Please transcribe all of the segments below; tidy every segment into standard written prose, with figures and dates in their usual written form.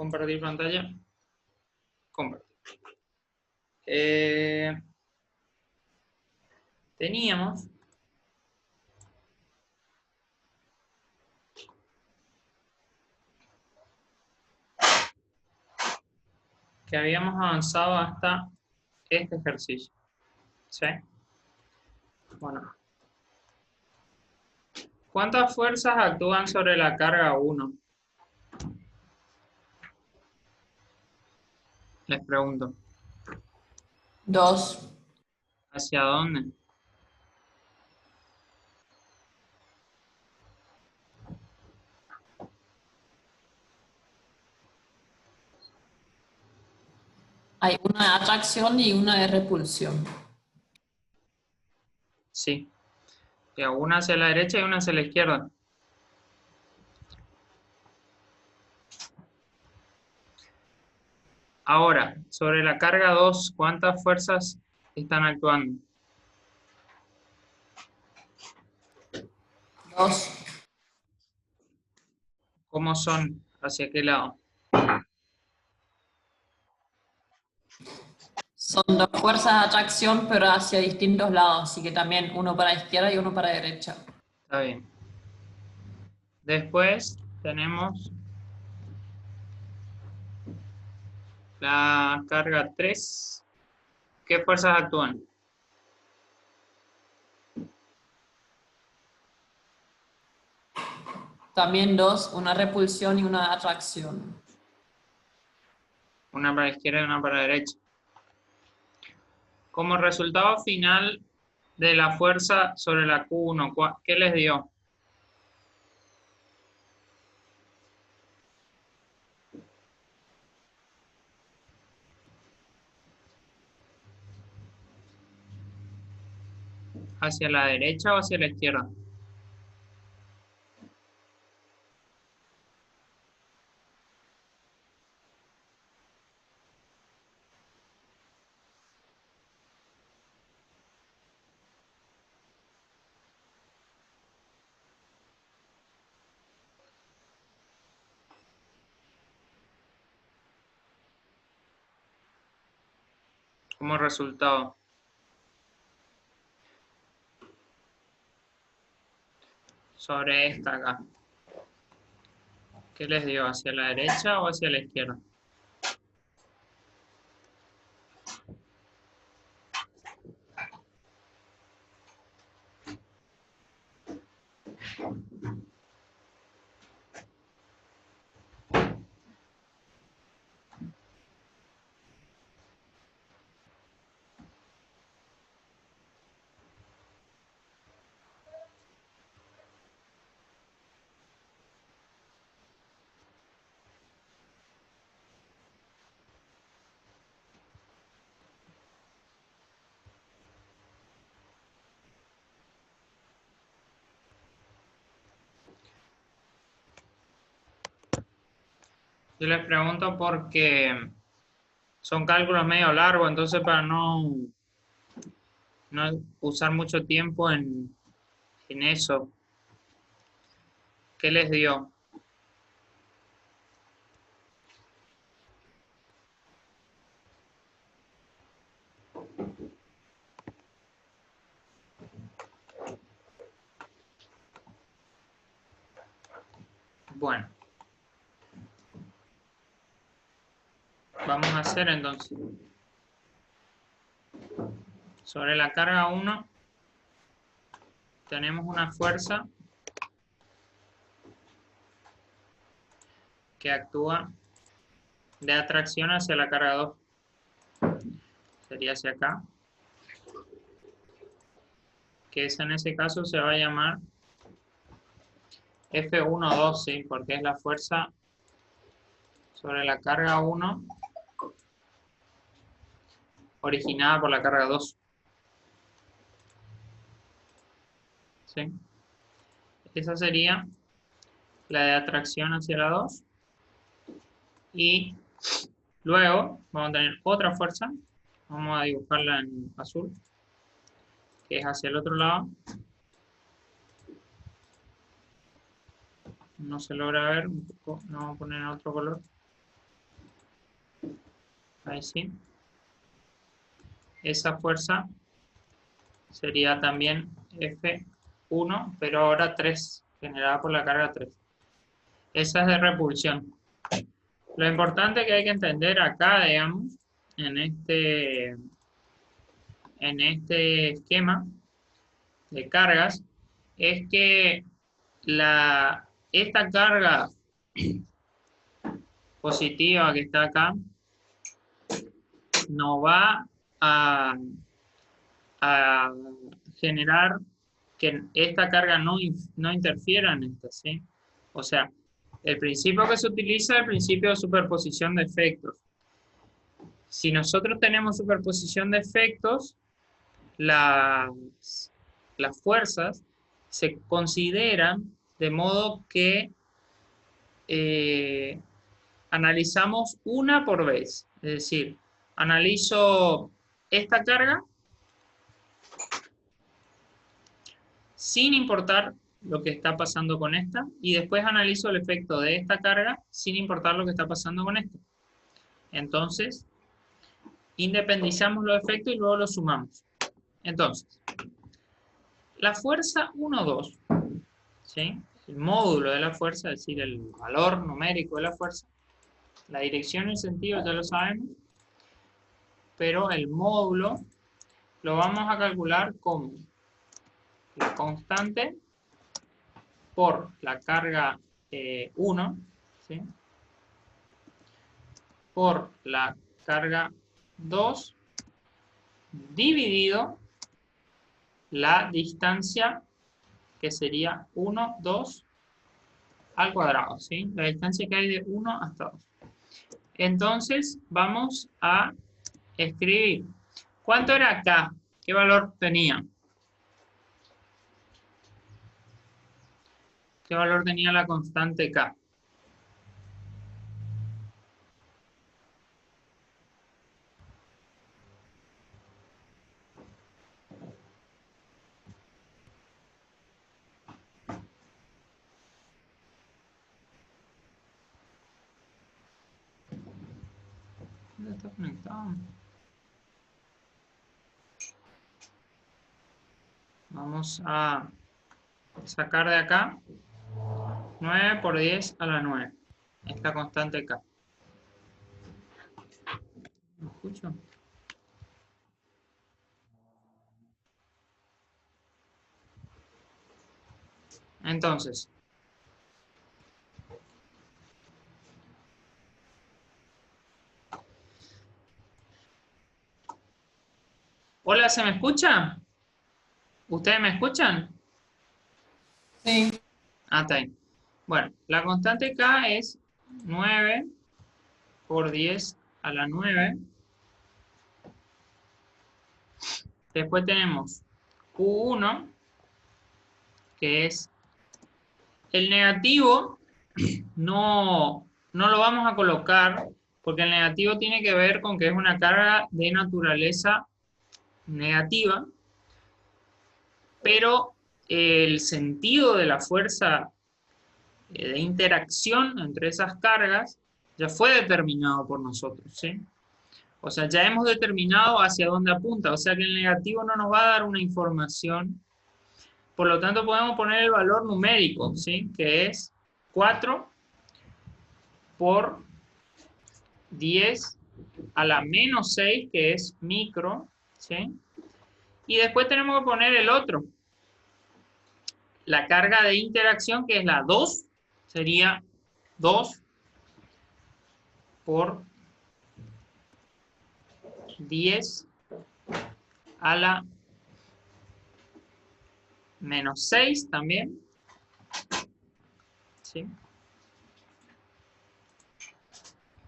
Compartir pantalla. Compartir. Teníamos que habíamos avanzado hasta este ejercicio. ¿Sí? Bueno. ¿Cuántas fuerzas actúan sobre la carga 1? Les pregunto. 2. ¿Hacia dónde? Hay una de atracción y una de repulsión. Sí. Una hacia la derecha y una hacia la izquierda. Ahora, sobre la carga 2, ¿cuántas fuerzas están actuando? 2. ¿Cómo son? ¿Hacia qué lado? Son dos fuerzas de atracción, pero hacia distintos lados, así que también uno para la izquierda y uno para la derecha. Está bien. Después tenemos la carga 3. ¿Qué fuerzas actúan? También 2, una repulsión y una atracción. Una para la izquierda y una para la derecha. Como resultado final de la fuerza sobre la Q1, ¿qué les dio? ¿Hacia la derecha o hacia la izquierda? Como resultado. Sobre esta acá. ¿Qué les dio? ¿Hacia la derecha o hacia la izquierda? Yo les pregunto porque son cálculos medio largos, entonces para no usar mucho tiempo en eso. ¿Qué les dio? Bueno. Vamos a hacer entonces. Sobre la carga 1 tenemos una fuerza que actúa de atracción hacia la carga 2. Sería hacia acá. Que esa en ese caso se va a llamar F1,2, ¿sí? Porque es la fuerza sobre la carga 1 originada por la carga 2. ¿Sí? Esa sería la de atracción hacia la 2. Y luego vamos a tener otra fuerza. Vamos a dibujarla en azul. Que es hacia el otro lado. No se logra ver un poco. Lo vamos a poner en otro color. Ahí sí. Esa fuerza sería también F1, pero ahora 3, generada por la carga 3. Esa es de repulsión. Lo importante que hay que entender acá, digamos, en este esquema de cargas, es que esta carga positiva que está acá no va a generar que esta carga no interfiera en esta, ¿sí? O sea, el principio que se utiliza es el principio de superposición de efectos. Si nosotros tenemos superposición de efectos, las fuerzas se consideran de modo que analizamos una por vez. Es decir, analizo esta carga sin importar lo que está pasando con esta, y después analizo el efecto de esta carga sin importar lo que está pasando con esta. Entonces, independizamos los efectos y luego los sumamos. Entonces, la fuerza 1, 2, ¿sí? El módulo de la fuerza, es decir, el valor numérico de la fuerza, la dirección y el sentido ya lo sabemos, pero el módulo lo vamos a calcular como la constante por la carga 1, ¿sí? Por la carga 2 dividido la distancia, que sería 1, 2 al cuadrado, ¿sí? La distancia que hay de 1 hasta 2. Entonces, vamos a escribir. ¿Cuánto era acá? ¿Qué valor tenía? ¿Qué valor tenía la constante K? ¿Dónde está conectado? Vamos a sacar de acá 9 por 10 a la 9. Es la constante K. ¿Me escucho? Entonces, hola, ¿se me escucha? ¿Ustedes me escuchan? Sí. Ah, está ahí. Bueno, la constante K es 9 por 10 a la 9. Después tenemos Q1, que es el negativo, no lo vamos a colocar porque el negativo tiene que ver con que es una carga de naturaleza negativa, pero el sentido de la fuerza de interacción entre esas cargas ya fue determinado por nosotros, ¿sí? O sea, ya hemos determinado hacia dónde apunta, o sea que el negativo no nos va a dar una información, por lo tanto podemos poner el valor numérico, ¿sí? Que es 4 por 10 a la menos 6, que es micro, ¿sí? Y después tenemos que poner el otro, la carga de interacción, que es la 2, sería 2 por 10 a la menos 6 también, ¿sí?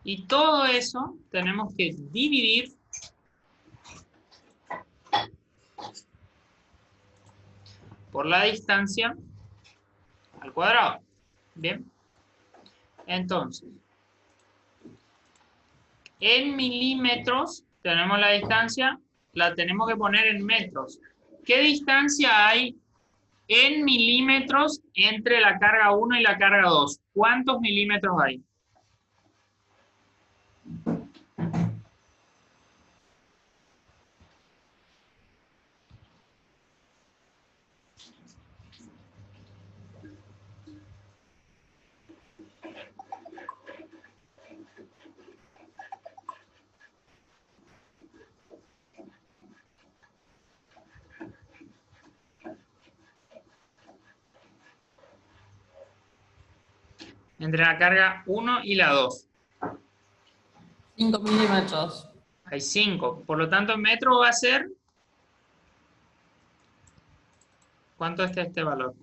Y todo eso tenemos que dividir por la distancia al cuadrado. Bien. Entonces, en milímetros tenemos la distancia, la tenemos que poner en metros. ¿Qué distancia hay en milímetros entre la carga 1 y la carga 2? ¿Cuántos milímetros hay? Entre la carga 1 y la 2. 5 milímetros. Hay 5. Por lo tanto, en metro va a ser... ¿Cuánto está este valor?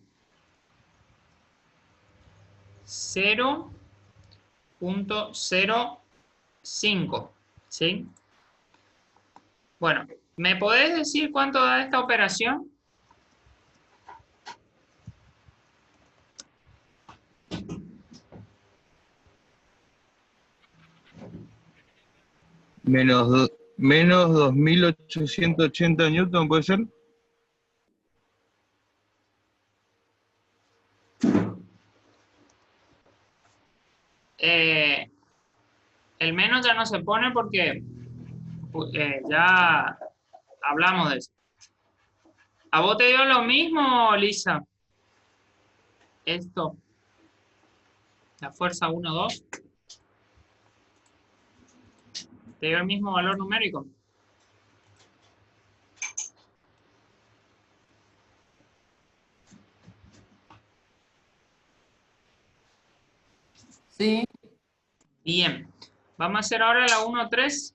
0.05. ¿Sí? Bueno, ¿me podés decir cuánto da esta operación? Menos 2.880 newton, ¿puede ser? El menos ya no se pone porque ya hablamos de eso. ¿A vos te dio lo mismo, Lisa? Esto. La fuerza 1, 2. ¿Te dio el mismo valor numérico? Sí. Bien. Vamos a hacer ahora la 1, 3.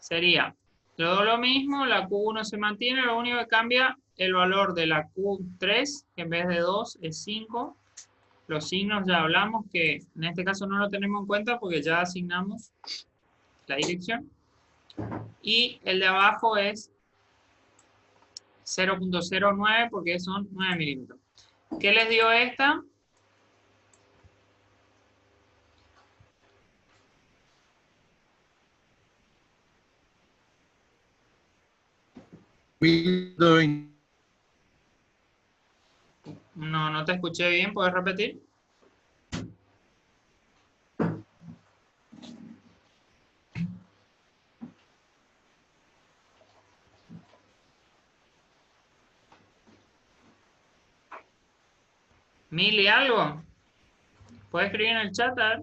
Sería todo lo mismo, la Q1 se mantiene, lo único que cambia el valor de la Q3, que en vez de 2 es 5. Los signos ya hablamos que en este caso no lo tenemos en cuenta porque ya asignamos la dirección. Y el de abajo es 0.09 porque son 9 milímetros. ¿Qué les dio esta? No te escuché bien, ¿puedes repetir? ¿1000 y algo? ¿Puedes escribir en el chat? A ver.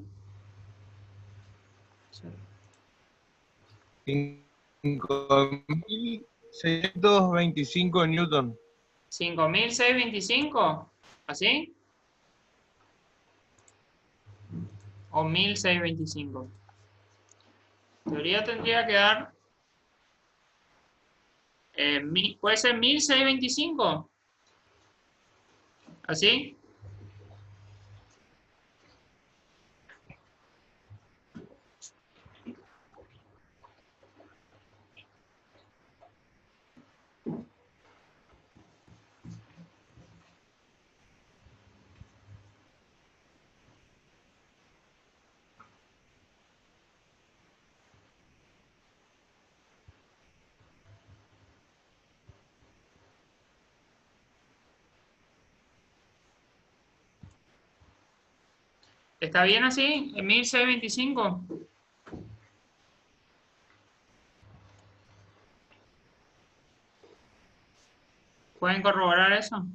5.625 newton. 5.625, ¿así? O 1.625. En teoría tendría que dar... ¿puede ser 1.625? ¿Así? ¿Está bien así? ¿En 1.625? ¿Pueden corroborar eso?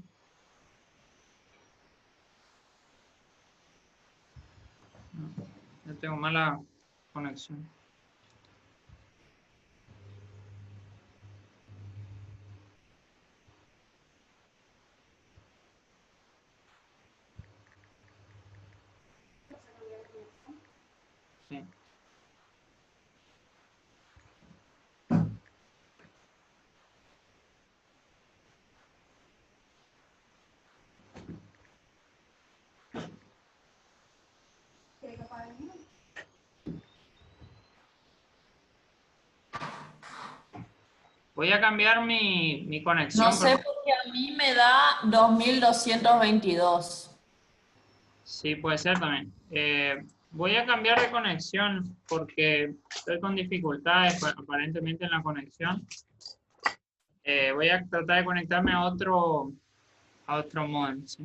Yo tengo mala conexión. Sí. Voy a cambiar mi conexión. No sé porque a mí me da 2222. Sí, puede ser también. Voy a cambiar de conexión porque estoy con dificultades aparentemente en la conexión. Voy a tratar de conectarme a otro módem, ¿sí?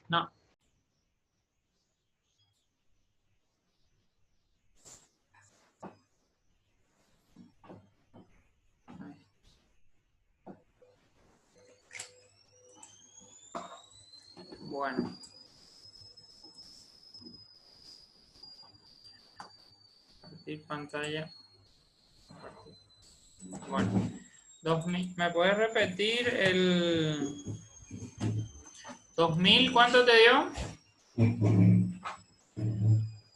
No. Bueno. Compartir pantalla. Bueno. 2000. ¿Me puedes repetir el 2000? ¿Cuánto te dio?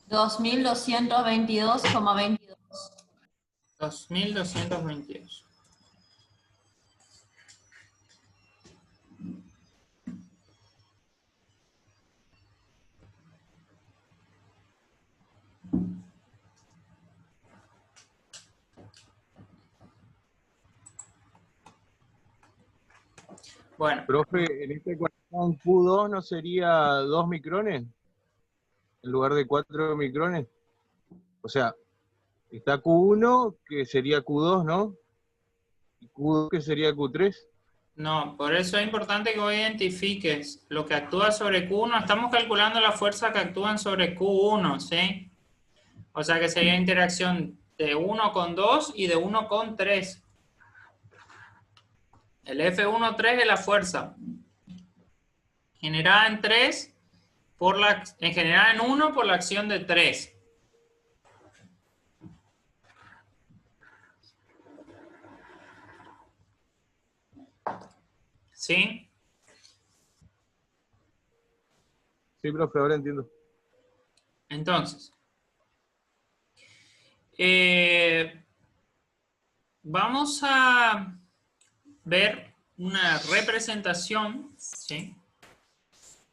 2222,22. 2222. Bueno, Profe, en esta ecuación Q2 no sería 2 micrones en lugar de 4 micrones. O sea, está Q1 que sería Q2, ¿no? Y Q2 que sería Q3. no, por eso es importante que vos identifiques lo que actúa sobre Q1. Estamos calculando la fuerza que actúan sobre Q1, ¿sí? O sea que sería interacción de 1 con 2 y de 1 con 3. El F1,3 es la fuerza generada en 3 generada en 1 por la acción de 3. ¿Sí? Sí, profe, ahora entiendo. Entonces, vamos a ver una representación, ¿sí?,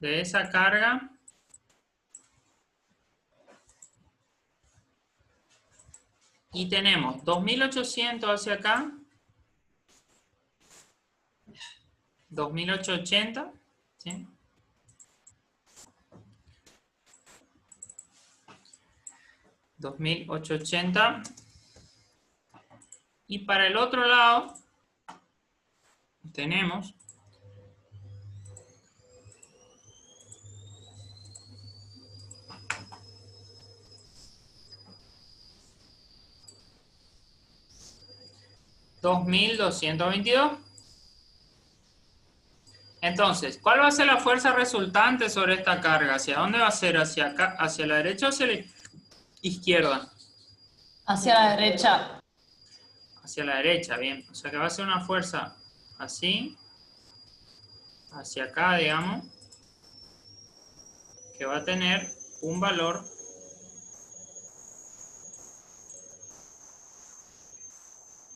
de esa carga y tenemos 2800 hacia acá, 2880, ¿sí? $2,880. Y para el otro lado tenemos $2,222. Entonces, ¿cuál va a ser la fuerza resultante sobre esta carga? ¿Hacia dónde va a ser? ¿Hacia acá, hacia la derecha o hacia la izquierda? Hacia la derecha. Hacia la derecha, bien. O sea que va a ser una fuerza así, hacia acá, digamos, que va a tener un valor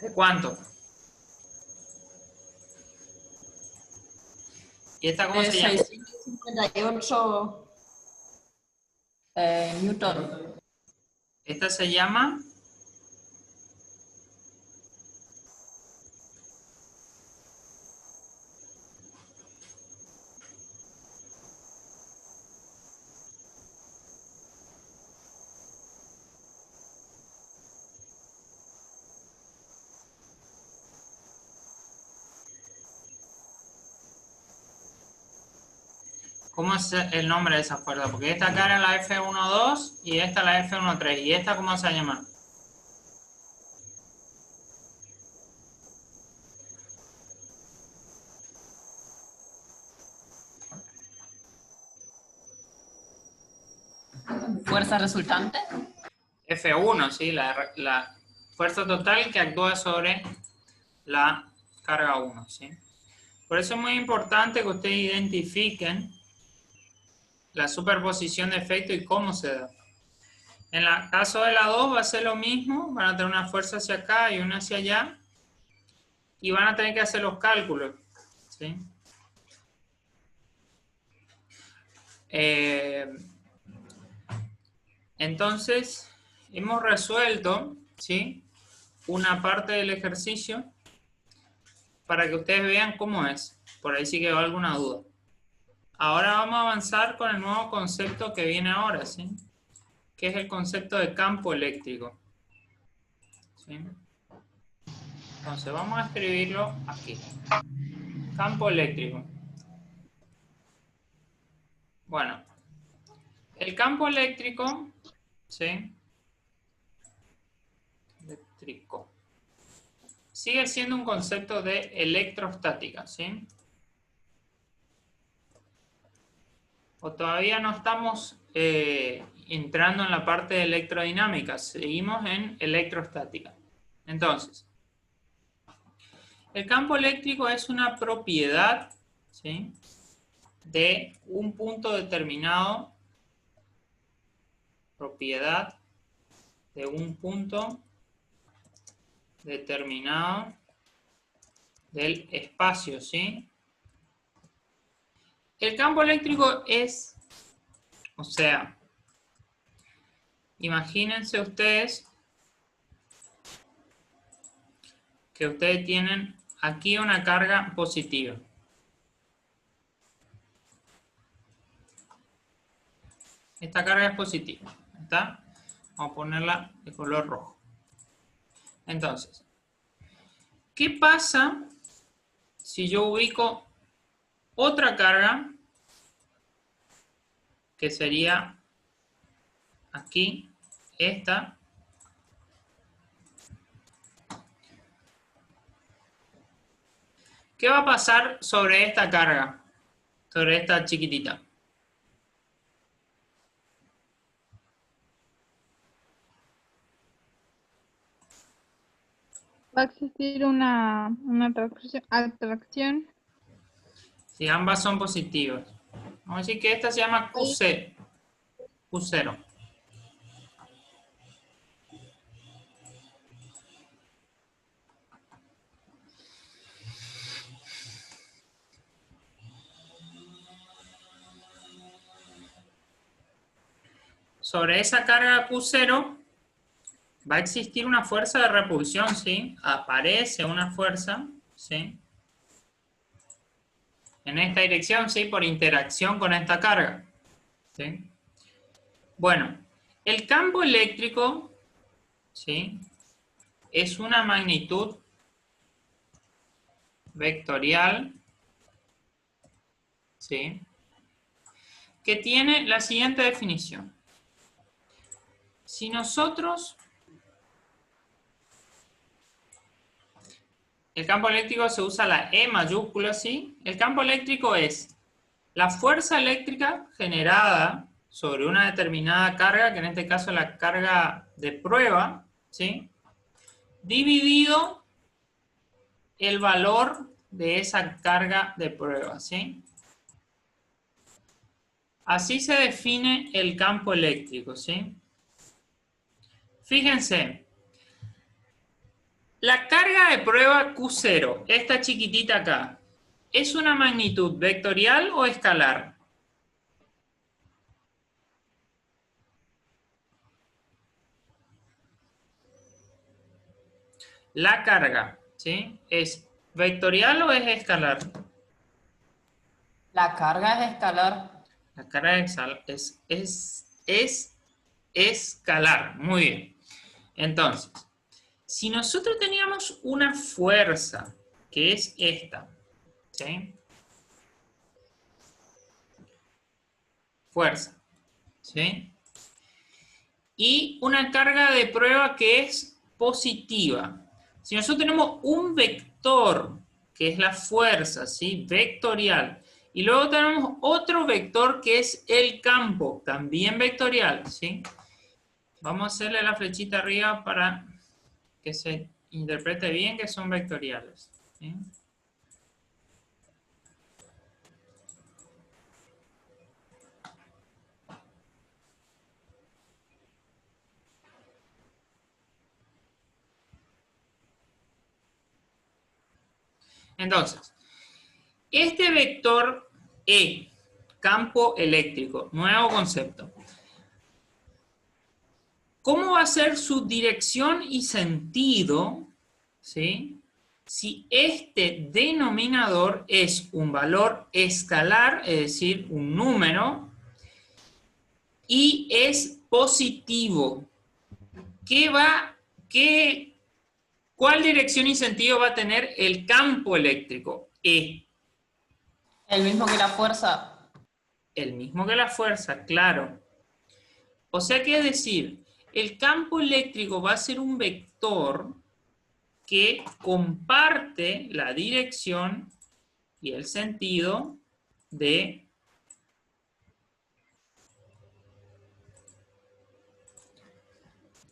¿de cuánto? ¿Y esta cómo De se llama? 658 Newton. Esta se llama ¿cómo es el nombre de esa fuerza? Porque esta acá era la F12 y esta la F13. ¿Y esta cómo se va a llamar? Fuerza resultante. F1, ¿sí? La fuerza total que actúa sobre la carga 1, ¿sí? Por eso es muy importante que ustedes identifiquen la superposición de efectos y cómo se da. En el caso de la 2 va a ser lo mismo, van a tener una fuerza hacia acá y una hacia allá, y van a tener que hacer los cálculos, ¿sí? Entonces, hemos resuelto, ¿sí?, una parte del ejercicio para que ustedes vean cómo es. Por ahí sí quedó alguna duda. Ahora vamos a avanzar con el nuevo concepto que viene ahora, ¿sí?, que es el concepto de campo eléctrico, ¿sí? Entonces, vamos a escribirlo aquí. Campo eléctrico. Bueno, el campo eléctrico, ¿sí?, eléctrico, sigue siendo un concepto de electrostática, ¿sí? ¿O todavía no estamos entrando en la parte de electrodinámica? Seguimos en electrostática. Entonces, el campo eléctrico es una propiedad, ¿sí?, de un punto determinado, propiedad de un punto determinado del espacio, ¿sí? El campo eléctrico es, o sea, imagínense ustedes que ustedes tienen aquí una carga positiva. Esta carga es positiva, ¿está? Vamos a ponerla de color rojo. Entonces, ¿qué pasa si yo ubico otra carga que sería aquí, esta? ¿Qué va a pasar sobre esta carga? Sobre esta chiquitita. Va a existir una atracción. Si ambas son positivas. Vamos a decir que esta se llama QC, Q0. Sobre esa carga Q0 va a existir una fuerza de repulsión, ¿sí? Aparece una fuerza, ¿sí?, en esta dirección, ¿sí?, por interacción con esta carga, ¿sí? Bueno, el campo eléctrico, ¿sí?, es una magnitud vectorial, ¿sí?, que tiene la siguiente definición. Si nosotros, el campo eléctrico se usa la E mayúscula, ¿sí? El campo eléctrico es la fuerza eléctrica generada sobre una determinada carga, que en este caso es la carga de prueba, ¿sí?, dividido el valor de esa carga de prueba, ¿sí? Así se define el campo eléctrico, ¿sí? Fíjense, la carga de prueba Q0, esta chiquitita acá, ¿es una magnitud vectorial o escalar? La carga, ¿sí?, ¿es vectorial o es escalar? La carga es escalar. La carga es escalar. Muy bien. Entonces, si nosotros teníamos una fuerza, que es esta, ¿sí? Fuerza, ¿sí? Y una carga de prueba que es positiva. Si nosotros tenemos un vector, que es la fuerza, ¿sí?, vectorial, y luego tenemos otro vector que es el campo, también vectorial, ¿sí? Vamos a hacerle la flechita arriba para que se interprete bien que son vectoriales, ¿sí? Entonces, este vector E, campo eléctrico, nuevo concepto. ¿Cómo va a ser su dirección y sentido, ¿sí?, si este denominador es un valor escalar, es decir, un número, y es positivo? ¿Cuál dirección y sentido va a tener el campo eléctrico? E. El mismo que la fuerza. El mismo que la fuerza, claro. O sea que es decir, el campo eléctrico va a ser un vector que comparte la dirección y el sentido de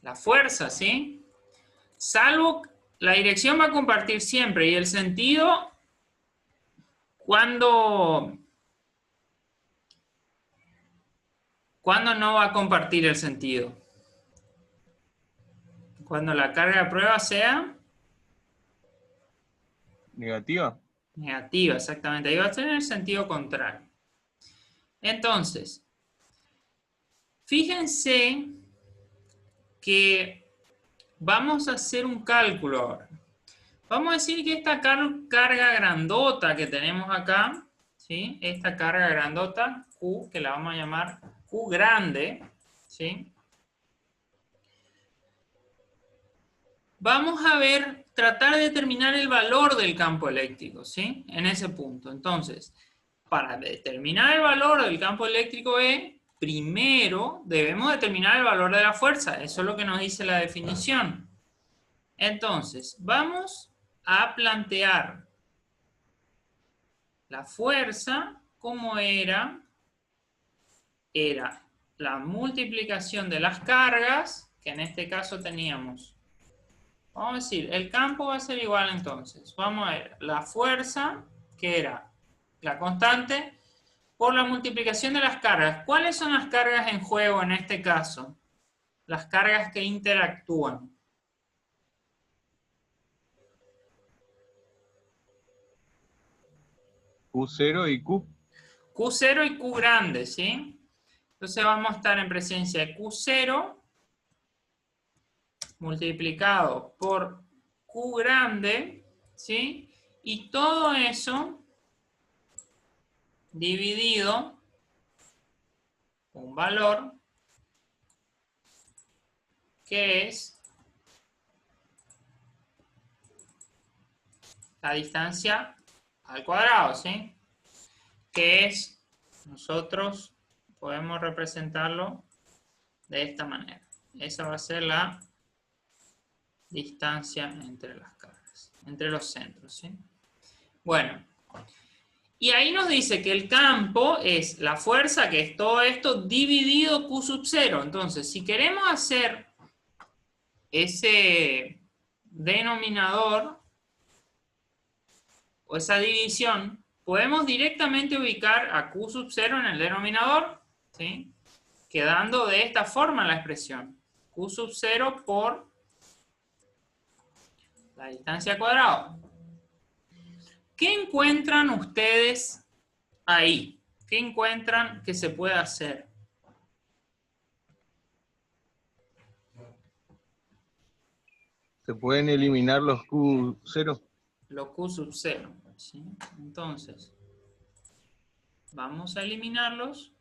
la fuerza, ¿sí? Salvo, la dirección va a compartir siempre, y el sentido, ¿cuándo no va a compartir el sentido? Cuando la carga de prueba sea ¿Negativa? negativa, exactamente. Ahí va a tener el sentido contrario. Entonces, fíjense que vamos a hacer un cálculo ahora. Vamos a decir que esta carga grandota que tenemos acá, ¿sí? Esta carga grandota, Q, que la vamos a llamar Q grande, ¿sí? Vamos a ver, tratar de determinar el valor del campo eléctrico, ¿sí? En ese punto. Entonces, para determinar el valor del campo eléctrico E, primero debemos determinar el valor de la fuerza. Eso es lo que nos dice la definición. Entonces, vamos a plantear la fuerza como era la multiplicación de las cargas, que en este caso teníamos. Vamos a decir, el campo va a ser igual entonces. Vamos a ver la fuerza, que era la constante, por la multiplicación de las cargas. ¿Cuáles son las cargas en juego en este caso? Las cargas que interactúan. Q0 y Q. Q0 y Q grande, ¿sí? Entonces vamos a estar en presencia de Q0 multiplicado por Q grande, ¿sí? Y todo eso dividido un valor que es la distancia al cuadrado, ¿sí? Que es, nosotros podemos representarlo de esta manera. Esa va a ser la distancia entre las cargas, entre los centros, ¿sí? Bueno, y ahí nos dice que el campo es la fuerza, que es todo esto, dividido Q sub 0. Entonces, si queremos hacer ese denominador o esa división, podemos directamente ubicar a Q sub 0 en el denominador, ¿sí? Quedando de esta forma la expresión. Q sub 0 por la distancia al cuadrado. ¿Qué encuentran ustedes ahí? ¿Qué encuentran que se puede hacer? ¿Se pueden eliminar los Q0? Los Q sub 0, ¿sí? Entonces, vamos a eliminarlos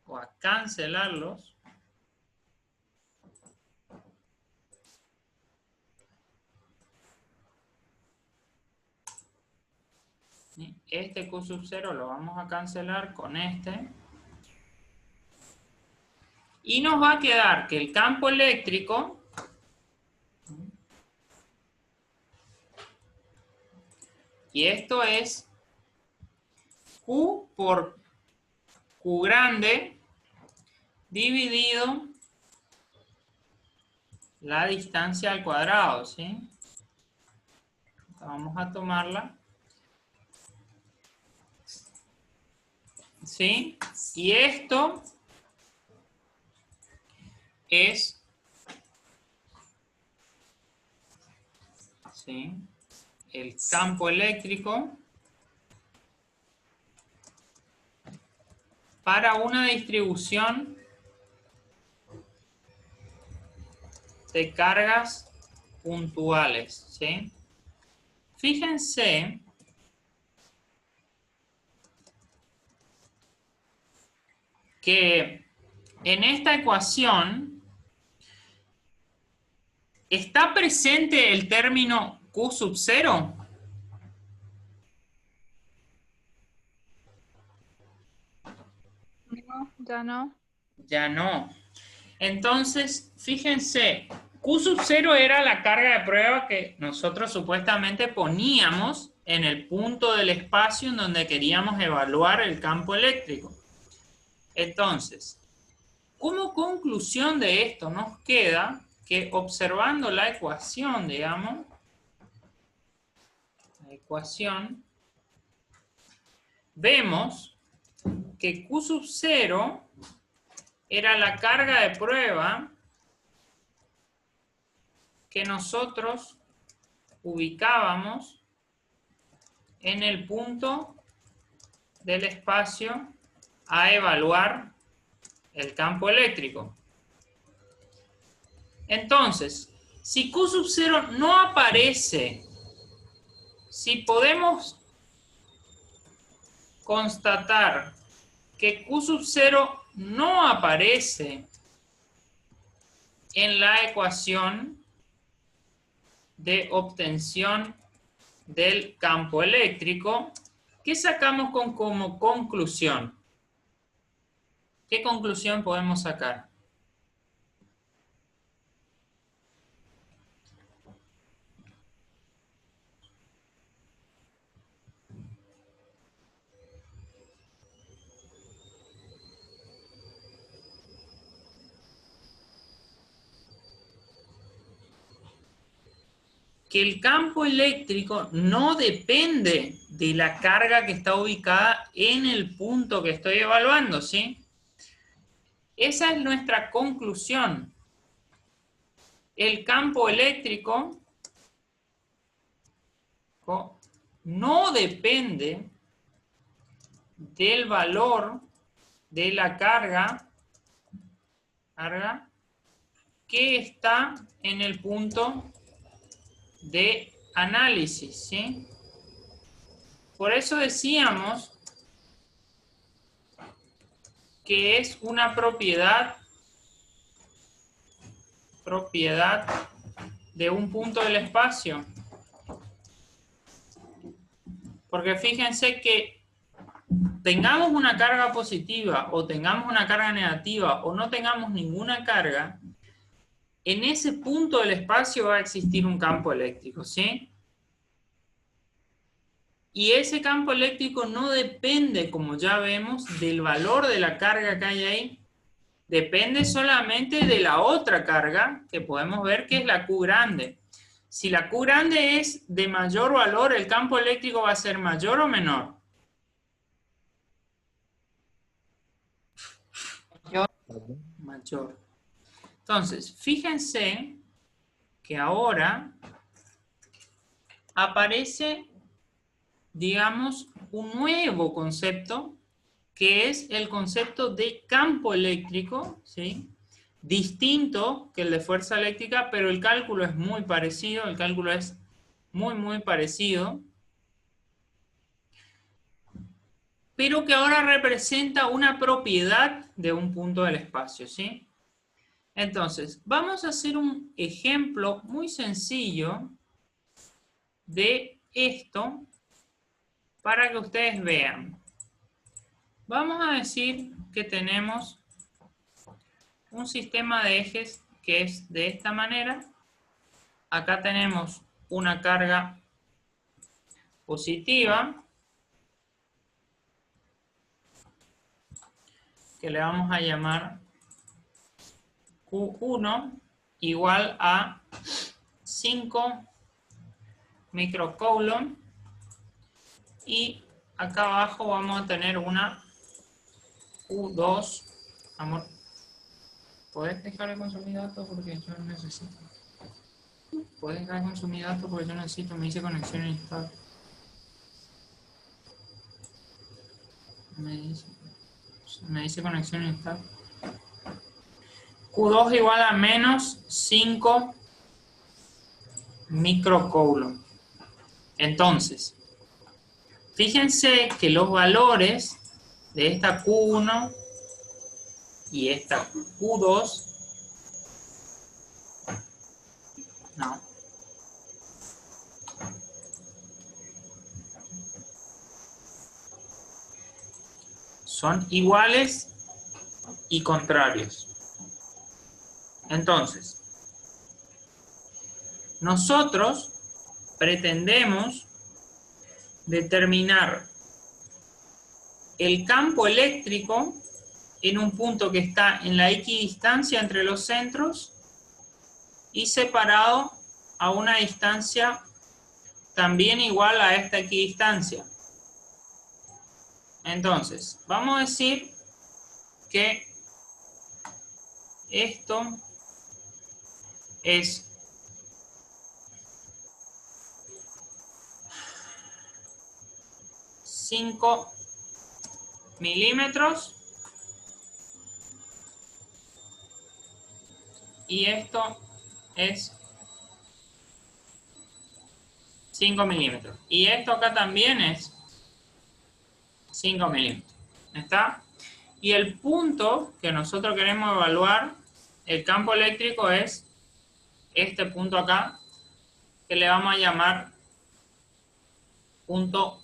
o a cancelarlos. Este Q sub 0 lo vamos a cancelar con este. Y nos va a quedar que el campo eléctrico y esto es Q por Q grande dividido la distancia al cuadrado, ¿sí? Vamos a tomarla. ¿Sí? Y esto es, ¿sí?, el campo eléctrico para una distribución de cargas puntuales, ¿sí? Fíjense que en esta ecuación está presente el término Q sub 0. No, ya no. Ya no. Entonces, fíjense, Q sub 0 era la carga de prueba que nosotros supuestamente poníamos en el punto del espacio en donde queríamos evaluar el campo eléctrico. Entonces, como conclusión de esto nos queda que observando la ecuación, digamos, la ecuación, vemos que Q sub 0 era la carga de prueba que nosotros ubicábamos en el punto del espacio a evaluar el campo eléctrico. Entonces, si Q sub 0 no aparece, si podemos constatar que Q sub 0 no aparece en la ecuación de obtención del campo eléctrico, ¿qué sacamos como conclusión? ¿Qué conclusión podemos sacar? Que el campo eléctrico no depende de la carga que está ubicada en el punto que estoy evaluando, ¿sí? Esa es nuestra conclusión. El campo eléctrico no depende del valor de la carga que está en el punto de análisis, ¿sí? Por eso decíamos que es una propiedad de un punto del espacio. Porque fíjense que tengamos una carga positiva o tengamos una carga negativa o no tengamos ninguna carga, en ese punto del espacio va a existir un campo eléctrico, ¿sí? Y ese campo eléctrico no depende, como ya vemos, del valor de la carga que hay ahí. Depende solamente de la otra carga, que podemos ver que es la Q grande. Si la Q grande es de mayor valor, ¿el campo eléctrico va a ser mayor o menor? Mayor. Entonces, fíjense que ahora aparece, digamos, un nuevo concepto, que es el concepto de campo eléctrico, ¿sí? Distinto que el de fuerza eléctrica, pero el cálculo es muy parecido, el cálculo es muy parecido, pero que ahora representa una propiedad de un punto del espacio, ¿sí? Entonces, vamos a hacer un ejemplo muy sencillo de esto para que ustedes vean. Vamos a decir que tenemos un sistema de ejes que es de esta manera. Acá tenemos una carga positiva que le vamos a llamar Q1 igual a 5 microcoulomb, y acá abajo vamos a tener una Q2. Amor, ¿puedes dejar de consumir datos porque yo necesito? ¿Puedes dejar de consumir datos porque yo necesito? Me dice conexión inestable. Me dice conexión inestable. Q2 igual a menos 5 microcoulomb. Entonces, fíjense que los valores de esta Q1 y esta Q2 son iguales y contrarios. Entonces, nosotros pretendemos determinar el campo eléctrico en un punto que está en la equidistancia entre los centros y separado a una distancia también igual a esta equidistancia. Entonces, vamos a decir que esto es 5 milímetros y esto es 5 milímetros. Y esto acá también es 5 milímetros. ¿Está? Y el punto que nosotros queremos evaluar, el campo eléctrico, es este punto acá, que le vamos a llamar punto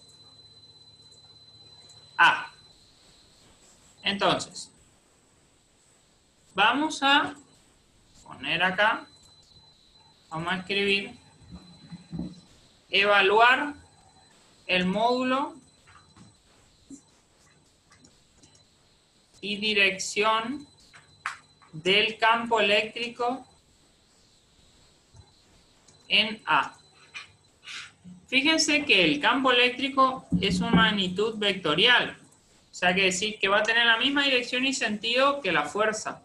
A. Entonces, vamos a poner acá, vamos a escribir, evaluar el módulo y dirección del campo eléctrico en A. Fíjense que el campo eléctrico es una magnitud vectorial. O sea, que decir que va a tener la misma dirección y sentido que la fuerza.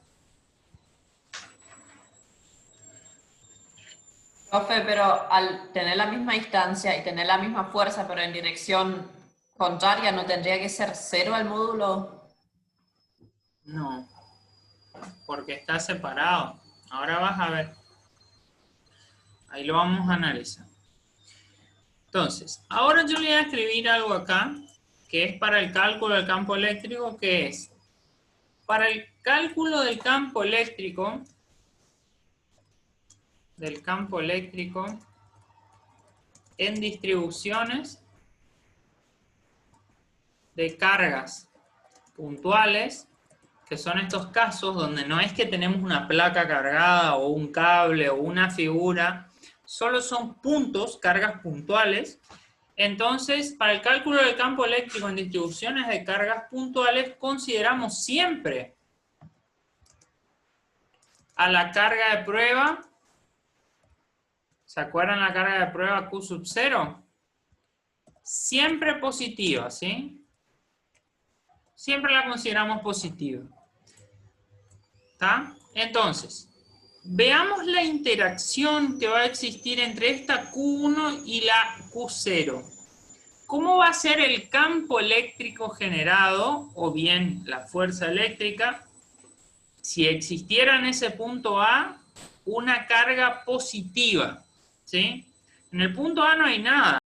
Profe, pero al tener la misma distancia y tener la misma fuerza, pero en dirección contraria, ¿no tendría que ser 0 el módulo? No, porque está separado. Ahora vas a ver. Ahí lo vamos a analizar. Entonces, ahora yo le voy a escribir algo acá, que es para el cálculo del campo eléctrico, que es, para el cálculo del campo eléctrico, en distribuciones de cargas puntuales, que son estos casos donde no es que tenemos una placa cargada o un cable o una figura, solo son puntos, cargas puntuales. Entonces, para el cálculo del campo eléctrico en distribuciones de cargas puntuales, consideramos siempre a la carga de prueba. ¿Se acuerdan la carga de prueba Q sub 0? Siempre positiva, ¿sí? Siempre la consideramos positiva. ¿Está? Entonces, veamos la interacción que va a existir entre esta Q1 y la Q0. ¿Cómo va a ser el campo eléctrico generado, o bien la fuerza eléctrica, si existiera en ese punto A una carga positiva? ¿Sí? En el punto A no hay nada.